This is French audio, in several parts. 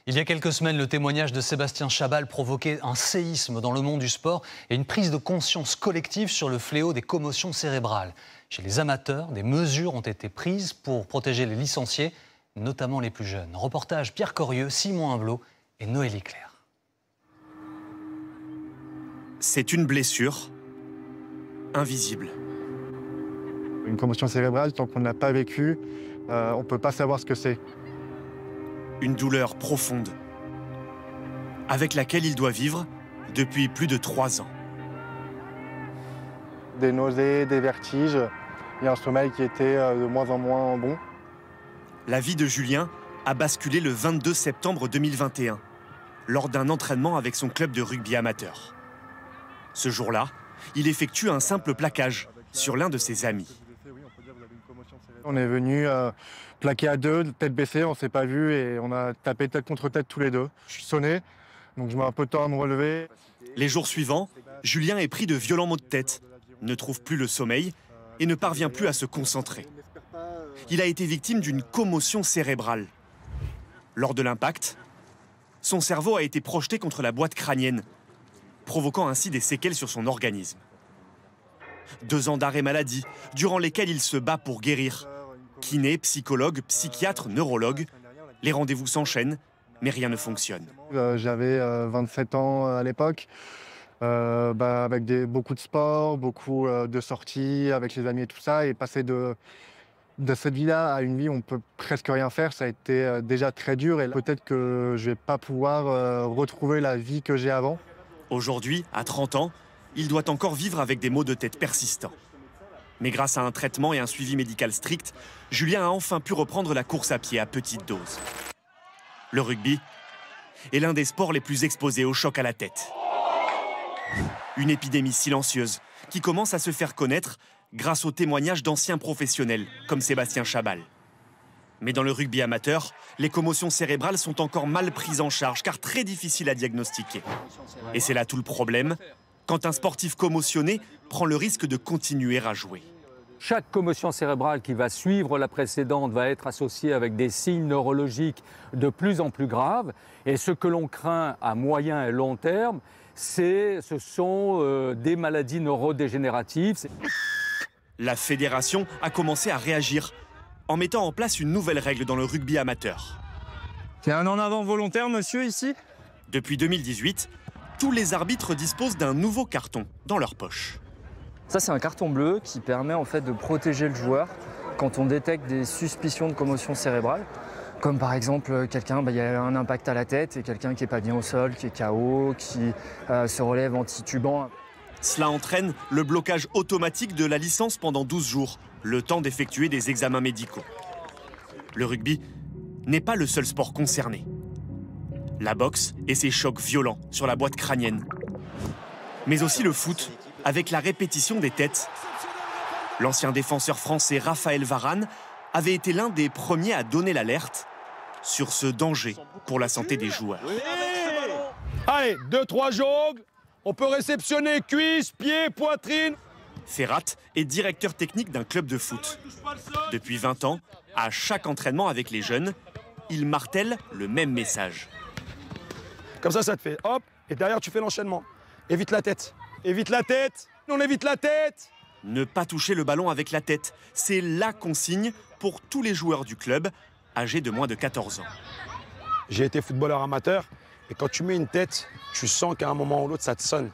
Il y a quelques semaines, le témoignage de Sébastien Chabal provoquait un séisme dans le monde du sport et une prise de conscience collective sur le fléau des commotions cérébrales. Chez les amateurs, des mesures ont été prises pour protéger les licenciés, notamment les plus jeunes. Reportage Pierre Corieux, Simon Humblot et Noélie Claire. C'est une blessure invisible. Une commotion cérébrale, tant qu'on ne l'a pas vécue, on ne peut pas savoir ce que c'est. Une douleur profonde, avec laquelle il doit vivre depuis plus de 3 ans. Des nausées, des vertiges, et un sommeil qui était de moins en moins bon. La vie de Julien a basculé le 22 septembre 2021, lors d'un entraînement avec son club de rugby amateur. Ce jour-là, il effectue un simple plaquage sur l'un de ses amis. On est venu plaquer à deux, tête baissée, on ne s'est pas vu et on a tapé tête contre tête tous les deux. Je suis sonné, donc je mets un peu de temps à me relever. Les jours suivants, Julien est pris de violents maux de tête, ne trouve plus le sommeil et ne parvient plus à se concentrer. Il a été victime d'une commotion cérébrale. Lors de l'impact, son cerveau a été projeté contre la boîte crânienne, provoquant ainsi des séquelles sur son organisme. 2 ans d'arrêt maladie, durant lesquels il se bat pour guérir. Kiné, psychologue, psychiatre, neurologue, les rendez-vous s'enchaînent, mais rien ne fonctionne. J'avais 27 ans à l'époque, avec beaucoup de sport, beaucoup de sorties avec les amis et tout ça, et passer de cette vie-là à une vie où on peut presque rien faire, ça a été déjà très dur, et peut-être que je vais pas pouvoir retrouver la vie que j'ai avant. Aujourd'hui, à 30 ans, il doit encore vivre avec des maux de tête persistants. Mais grâce à un traitement et un suivi médical strict, Julien a enfin pu reprendre la course à pied à petite dose. Le rugby est l'un des sports les plus exposés au choc à la tête. Une épidémie silencieuse qui commence à se faire connaître grâce aux témoignages d'anciens professionnels comme Sébastien Chabal. Mais dans le rugby amateur, les commotions cérébrales sont encore mal prises en charge car très difficiles à diagnostiquer. Et c'est là tout le problème, quand un sportif commotionné prend le risque de continuer à jouer. Chaque commotion cérébrale qui va suivre la précédente va être associée avec des signes neurologiques de plus en plus graves. Et ce que l'on craint à moyen et long terme, ce sont des maladies neurodégénératives. La fédération a commencé à réagir en mettant en place une nouvelle règle dans le rugby amateur. C'est un en avant volontaire, monsieur, ici? Depuis 2018, tous les arbitres disposent d'un nouveau carton dans leur poche. Ça, c'est un carton bleu qui permet en fait de protéger le joueur quand on détecte des suspicions de commotion cérébrale. Comme par exemple, quelqu'un, il y a un impact à la tête et quelqu'un qui n'est pas bien au sol, qui est KO, qui se relève en titubant. Cela entraîne le blocage automatique de la licence pendant 12 jours, le temps d'effectuer des examens médicaux. Le rugby n'est pas le seul sport concerné. La boxe et ses chocs violents sur la boîte crânienne. Mais aussi le foot, avec la répétition des têtes. L'ancien défenseur français Raphaël Varane avait été l'un des premiers à donner l'alerte sur ce danger pour la santé des joueurs. Allez, 2-3 jongles. On peut réceptionner cuisses, pieds, poitrine. Ferrat est directeur technique d'un club de foot. Depuis 20 ans, à chaque entraînement avec les jeunes, il martèle le même message. Comme ça te fait hop, et derrière tu fais l'enchaînement. Évite la tête. Évite la tête. On évite la tête. Ne pas toucher le ballon avec la tête, c'est la consigne pour tous les joueurs du club âgés de moins de 14 ans. J'ai été footballeur amateur, et quand tu mets une tête, tu sens qu'à un moment ou l'autre, ça te sonne.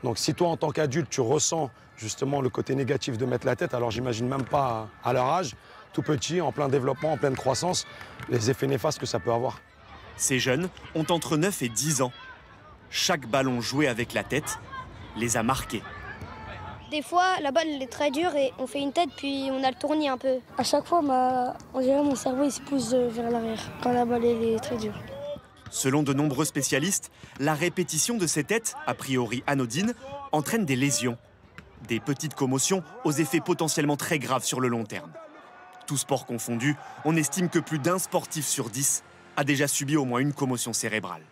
Donc si toi, en tant qu'adulte, tu ressens justement le côté négatif de mettre la tête, alors j'imagine même pas à leur âge, tout petit, en plein développement, en pleine croissance, les effets néfastes que ça peut avoir. Ces jeunes ont entre 9 et 10 ans. Chaque ballon joué avec la tête les a marqués. Des fois, la balle elle est très dure et on fait une tête puis on a le tournis un peu. À chaque fois, on dirait mon cerveau il se pousse vers l'arrière quand la balle elle est très dure. Selon de nombreux spécialistes, la répétition de ces têtes, a priori anodines, entraîne des lésions. Des petites commotions aux effets potentiellement très graves sur le long terme. Tous sports confondus, on estime que plus d'un sportif sur 10 a déjà subi au moins une commotion cérébrale.